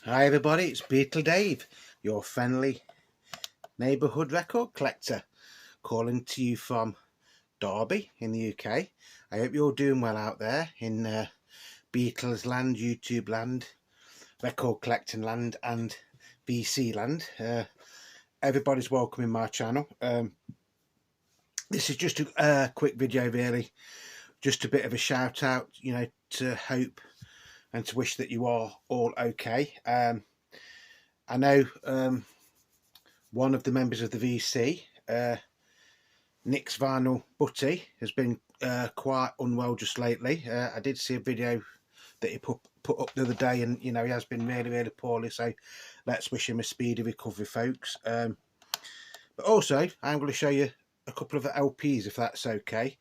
Hi everybody, it's Beatle Dave, your friendly neighbourhood record collector, calling to you from Derby in the UK. I hope you're doing well out there in Beatles land, YouTube land, record collecting land and VC land. Everybody's welcome in my channel. This is just a quick video really, just a bit of a shout out, to hope and to wish that you are all okay. I know one of the members of the VC, Nick's Vinyl Butty, has been quite unwell just lately. I did see a video that he put up the other day, and he has been really poorly, so let's wish him a speedy recovery, folks. But also I'm going to show you a couple of LPs, if that's okay.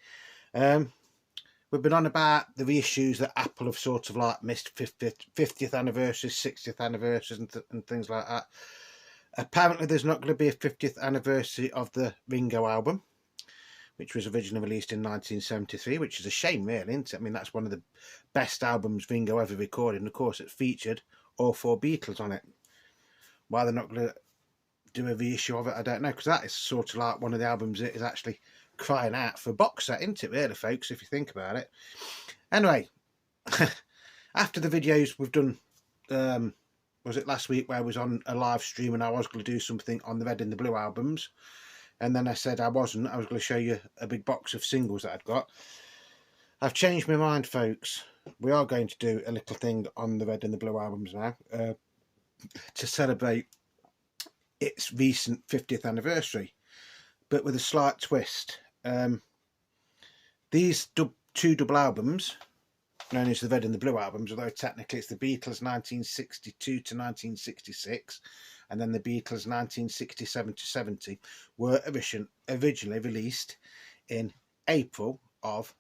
We've been on about the reissues that Apple have sort of like missed 50th anniversaries, 60th anniversaries and things like that. Apparently there's not going to be a 50th anniversary of the Ringo album, which was originally released in 1973, which is a shame really, isn't it? I mean, that's one of the best albums Ringo ever recorded, and of course it featured all four Beatles on it. Why they're not going to do a reissue of it, I don't know, because that is sort of like one of the albums that is actually crying out for a box set, isn't it really, folks, if you think about it. Anyway, after the videos we've done, was it last week where I was on a live stream and I was going to do something on the Red and the Blue albums, and then I said I wasn't. I was going to show you a big box of singles that I'd got. I've changed my mind, folks. We are going to do a little thing on the Red and the Blue albums now, to celebrate its recent 50th anniversary, but with a slight twist. These two double albums, known as the Red and the Blue albums, although technically it's the Beatles 1962 to 1966 and then the Beatles 1967 to 70, were originally released in April of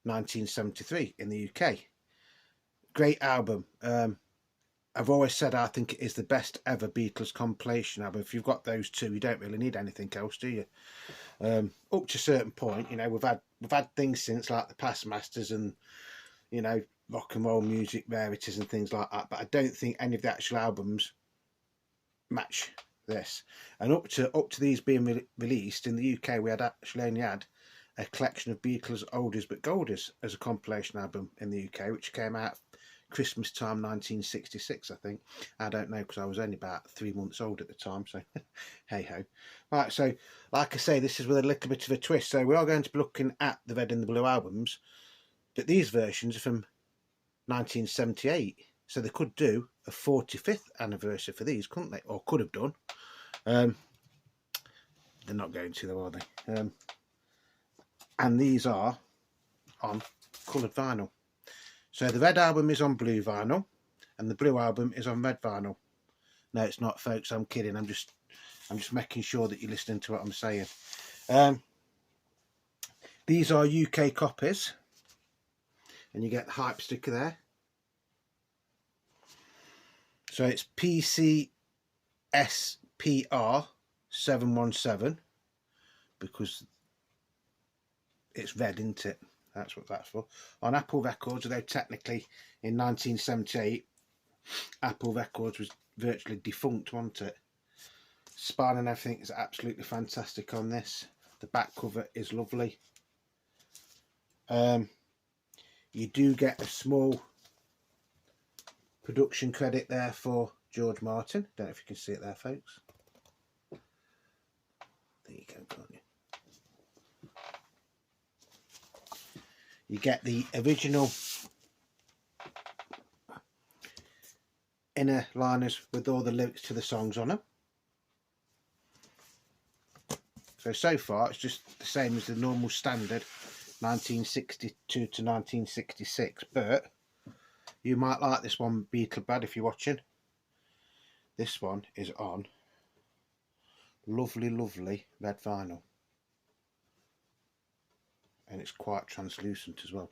1973 in the UK. Great album. I've always said I think it is the best ever Beatles compilation album. If you've got those two, you don't really need anything else, do you? Up to a certain point, we've had things since, like the Past Masters and rock and roll music rarities and things like that, but I don't think any of the actual albums match this. And up to these being released in the UK, we had actually only had a collection of Beatles oldies but goldies as a compilation album in the UK, which came out Christmas time 1966, I think. I don't know, because I was only about 3 months old at the time, so hey ho. Right, so like I say, this is with a little bit of a twist. So we are going to be looking at the Red and the Blue albums, but these versions are from 1978, so they could do a 45th anniversary for these, couldn't they? Or could have done. They're not going to, though, are they? And these are on coloured vinyl. So the Red album is on blue vinyl and the Blue album is on red vinyl. No, it's not, folks, I'm kidding. I'm just making sure that you're listening to what I'm saying. These are UK copies, and you get the hype sticker there. So it's PCSPR 717, because it's red, isn't it? That's what that's for. On Apple Records, although technically in 1978 Apple Records was virtually defunct, wasn't it? Spine and everything is absolutely fantastic on this. The back cover is lovely. You do get a small production credit there for George Martin. Don't know if you can see it there, folks. There you go, can't you? You get the original inner liners with all the lyrics to the songs on them. So far it's just the same as the normal standard 1962 to 1966, but you might like this one, Beatlebad, if you're watching. This one is on lovely red vinyl, and it's quite translucent as well.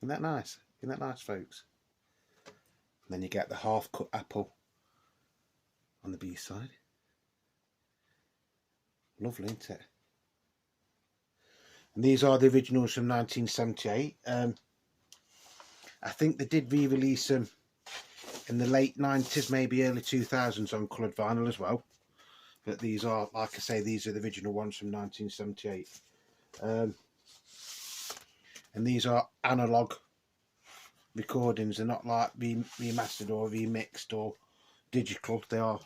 Isn't that nice? Isn't that nice, folks? And then you get the half cut apple on the B side. Lovely, isn't it? And these are the originals from 1978. I think they did re-release them in the late 90s, maybe early 2000s on coloured vinyl as well. But these are, like I say, these are the original ones from 1978. And these are analogue recordings. They're not like remastered or remixed or digital. They are,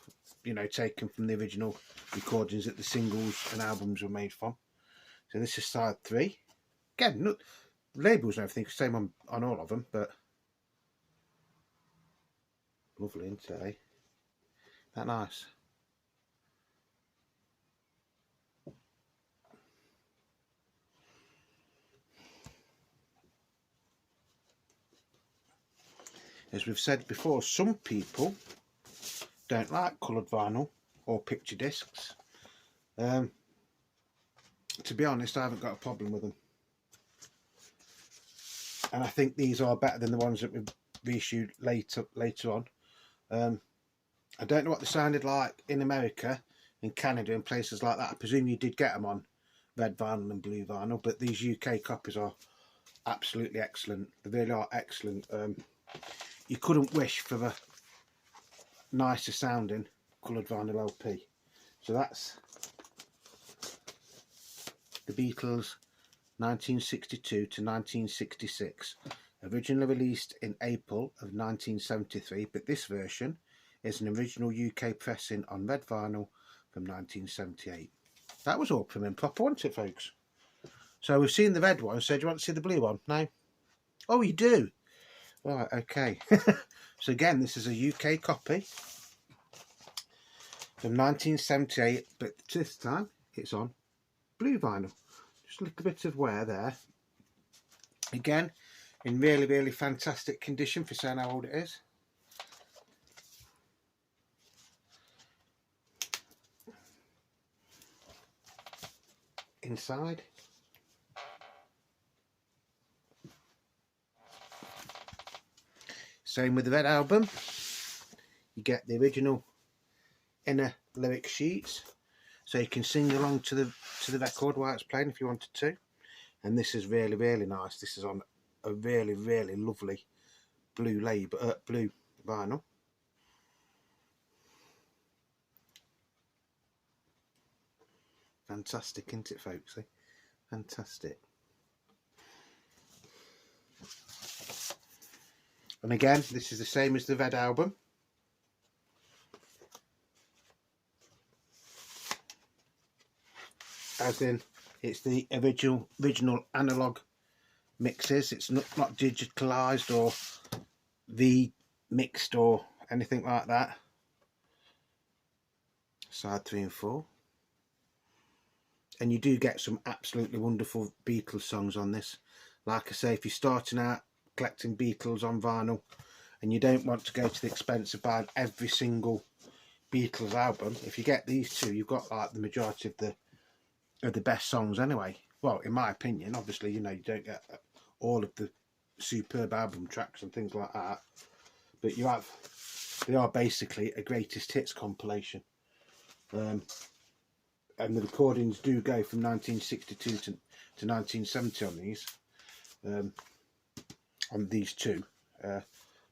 you know, taken from the original recordings that the singles and albums were made from. So this is side 3. Again, look, labels and everything same on all of them, but lovely, isn't it? Eh? That nice. As we've said before, some people don't like coloured vinyl or picture discs. To be honest, I haven't got a problem with them. And I think these are better than the ones that we've reissued later on. I don't know what they sounded like in America, in Canada, and places like that. I presume you did get them on red vinyl and blue vinyl, but these UK copies are absolutely excellent. They really are excellent. You couldn't wish for a nicer sounding coloured vinyl LP. So that's the Beatles 1962 to 1966, originally released in April of 1973, but this version is an original UK pressing on red vinyl from 1978. That was all prim and proper, wasn't it, folks? So we've seen the red one, so do you want to see the blue one? No? Oh, you do? Right, okay. So again, this is a UK copy from 1978, but this time it's on blue vinyl. Just a little bit of wear there. Again, in really, really fantastic condition for saying how old it is. Inside. Same with the red album. You get the original inner lyric sheets, so you can sing along to the record while it's playing if you wanted to. And this is really, really nice. This is on a really, really lovely blue label, blue vinyl. Fantastic, isn't it, folks? Eh? Fantastic. And again, this is the same as the red album. As in, it's the original analog mixes. It's not digitalized or mixed or anything like that. Side 3 and 4. And you do get some absolutely wonderful Beatles songs on this. Like I say, if you're starting out collecting Beatles on vinyl and you don't want to go to the expense of buying every single Beatles album, if you get these two, you've got like the majority of the best songs anyway. Well, in my opinion, obviously, you know, you don't get all of the superb album tracks and things like that, but they are basically a greatest hits compilation. And the recordings do go from 1962 to 1970 on these. On these two.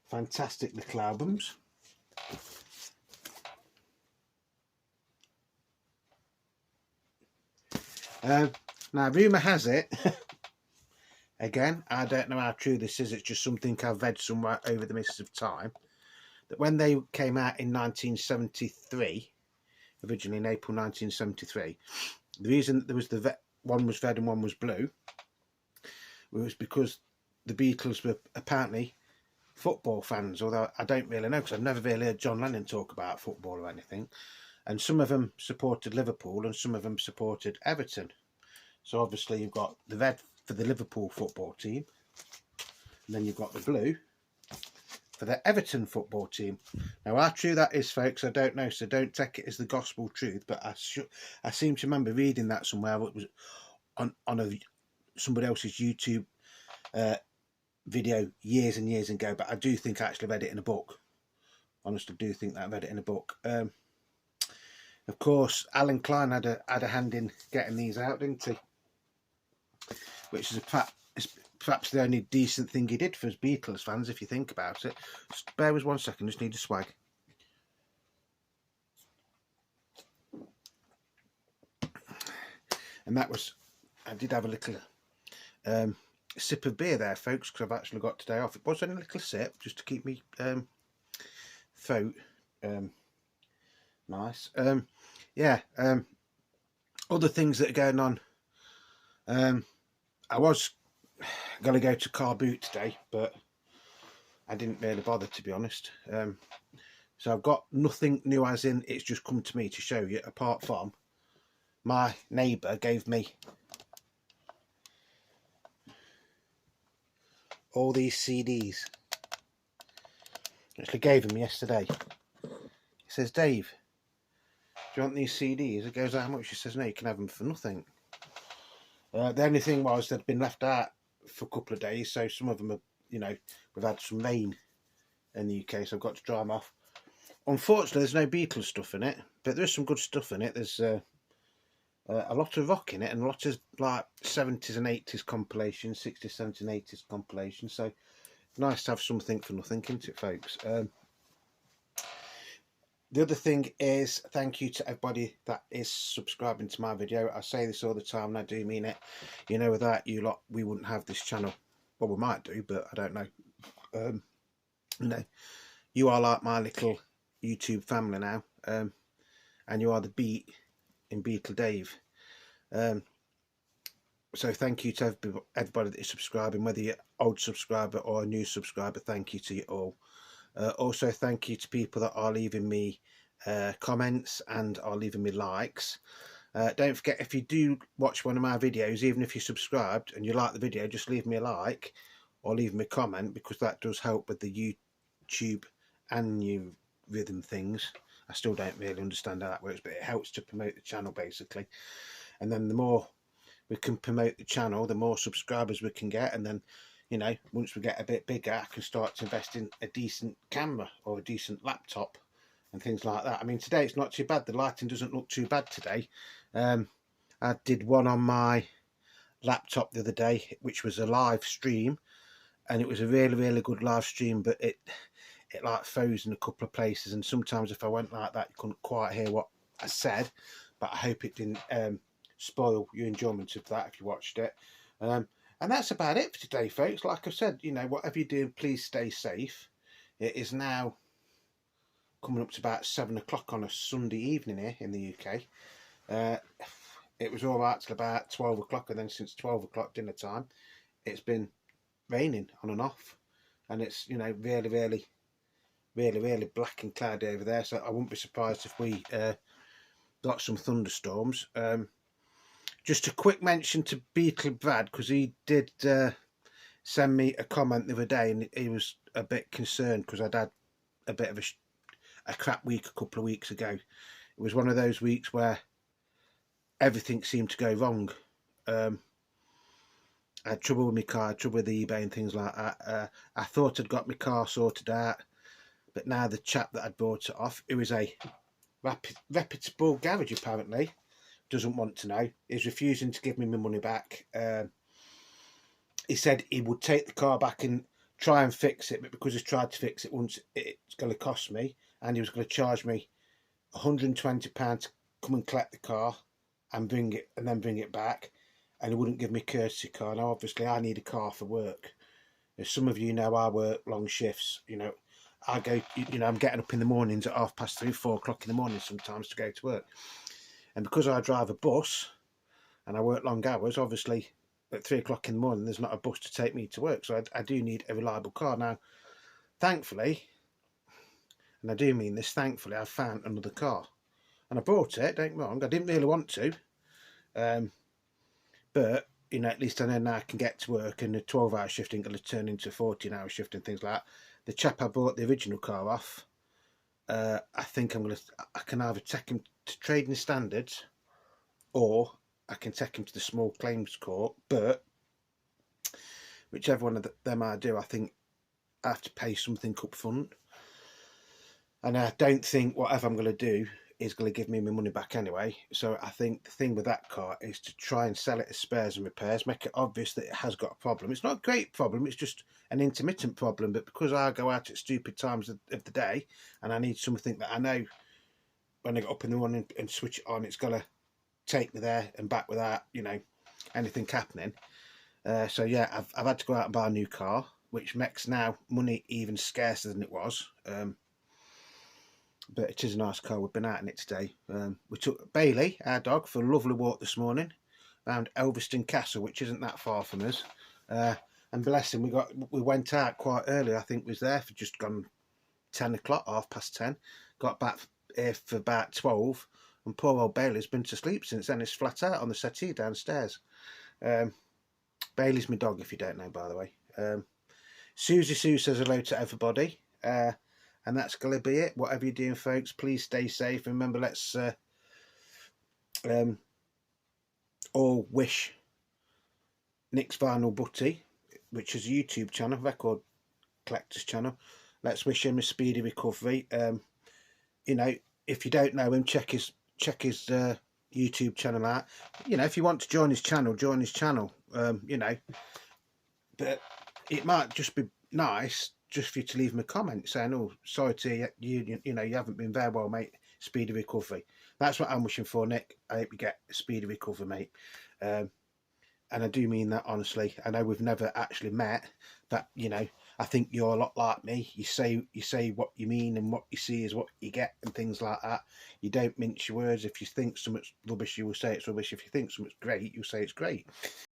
Fantastic little albums. Now, rumour has it, again, I don't know how true this is, it's just something I've read somewhere over the mists of time, that when they came out in 1973, originally in April 1973, the reason that there was one was red and one was blue was because the Beatles were apparently football fans, although I don't really know because I've never really heard John Lennon talk about football or anything. And some of them supported Liverpool and some of them supported Everton. So obviously you've got the red for the Liverpool football team, and then you've got the blue for the Everton football team. Now how true that is, folks, I don't know, so don't take it as the gospel truth, but I seem to remember reading that somewhere. It was on somebody else's YouTube video years and years ago, but I do think I actually read it in a book. Honestly, do think that I read it in a book. Of course, Alan Klein had a hand in getting these out, didn't he? Which is perhaps the only decent thing he did for us Beatles fans, if you think about it. Just bear with 1 second, just need a swag. And that was, I did have a little sip of beer there, folks, because I've actually got today off. It was only a little sip, just to keep me throat nice. Other things that are going on. I was going to go to Car Boot today, but I didn't really bother, to be honest. So I've got nothing new, as in it's just come to me to show you, apart from my neighbour gave me all these CDs. Actually gave them yesterday. He says, Dave, do you want these CDs? It goes, how much? He says, no, you can have them for nothing. The only thing was they'd been left out for a couple of days, so some of them have, we've had some rain in the UK, so I've got to dry them off. Unfortunately, there's no Beatles stuff in it, but there's some good stuff in it. There's a lot of rock in it, and a lot of like 70s and 80s compilations, 60s, 70s and 80s compilations, so nice to have something for nothing, isn't it, folks? The other thing is, thank you to everybody that is subscribing to my video. I say this all the time, and I do mean it. Without you lot, we wouldn't have this channel. Well, we might do, but I don't know. You are like my little YouTube family now, and you are the beat in Beatle Dave. So thank you to everybody that is subscribing, whether you're an old subscriber or a new subscriber. Thank you to you all. Also, thank you to people that are leaving me comments and are leaving me likes. Don't forget, if you do watch one of my videos, even if you're subscribed and you like the video, just leave me a like or leave me a comment, because that does help with the YouTube and new rhythm things. I still don't really understand how that works, but it helps to promote the channel, basically. And then the more we can promote the channel, the more subscribers we can get, and then once we get a bit bigger, I can start to invest in a decent camera or a decent laptop and things like that. I mean, today it's not too bad. The lighting doesn't look too bad today. I did one on my laptop the other day, which was a live stream, and it was a really, really good live stream, but it like froze in a couple of places, and sometimes if I went like that, you couldn't quite hear what I said, but I hope it didn't spoil your enjoyment of that if you watched it. And that's about it for today, folks. Like I said, whatever you do, please stay safe. It is now coming up to about 7 o'clock on a Sunday evening here in the UK. It was all right till about 12 o'clock, and then since 12 o'clock dinner time, it's been raining on and off. And it's, really, really, really, really black and cloudy over there. So I wouldn't be surprised if we got some thunderstorms. Just a quick mention to Beatle Brad, because he did send me a comment the other day, and he was a bit concerned because I'd had a bit of a crap week a couple of weeks ago. It was one of those weeks where everything seemed to go wrong. I had trouble with my car, I had trouble with eBay and things like that. I thought I'd got my car sorted out, but now the chap that I'd bought it off, who is a reputable garage apparently, doesn't want to know. He's refusing to give me my money back. He said he would take the car back and try and fix it, but because he's tried to fix it once, it's going to cost me, and he was going to charge me £120 to come and collect the car and bring it back, and he wouldn't give me a courtesy car. Now obviously I need a car for work. As some of you know, I work long shifts. I go, I'm getting up in the mornings at 3:30, 4 o'clock in the morning sometimes to go to work. And because I drive a bus and I work long hours, obviously at 3 o'clock in the morning there's not a bus to take me to work. So I do need a reliable car. Now, thankfully, and I do mean this, thankfully, I've found another car. And I bought it, don't get me wrong, I didn't really want to. But, at least I know now I can get to work, and the 12-hour shift ain't going to turn into a 14-hour shift and things like that. The chap I bought the original car off, I think I can either take him to trading standards, or I can take him to the small claims court, but whichever one of them I do, I think I have to pay something up front. And I don't think whatever I'm going to do is going to give me my money back anyway. So I think the thing with that car is to try and sell it as spares and repairs, make it obvious that it has got a problem. It's not a great problem, it's just an intermittent problem, but because I go out at stupid times of the day and I need something that I know when I get up in the morning and switch it on, it's got to take me there and back without, you know, anything happening. So yeah, I've had to go out and buy a new car, which makes now money even scarcer than it was. But it is a nice car. We've been out in it today. We took Bailey, our dog, for a lovely walk this morning around Elveston Castle, which isn't that far from us. And bless him, we went out quite early. I think we was there for just gone 10 o'clock, 10:30. Got back here for about 12, and poor old Bailey's been to sleep since then. He's flat out on the settee downstairs. Bailey's my dog, if you don't know, by the way. Susie Sue says hello to everybody. And that's going to be it. Whatever you're doing, folks, please stay safe. Remember, let's all wish Nick's Vinyl Butty, which is a YouTube channel, Record Collectors channel. Let's wish him a speedy recovery. You know, if you don't know him, check his YouTube channel out. You know, if you want to join his channel, join his channel. You know, but it might just be nice just for you to leave him a comment saying, "Oh, sorry to you know, you haven't been very well, mate. Speedy recovery." That's what I'm wishing for, Nick. I hope you get a speedy recovery, mate. And I do mean that honestly. I know we've never actually met, but you know, I think you're a lot like me. You say what you mean, and what you see is what you get, and things like that. You don't mince your words. If you think something's rubbish, you will say it's rubbish. If you think something's great, you'll say it's great.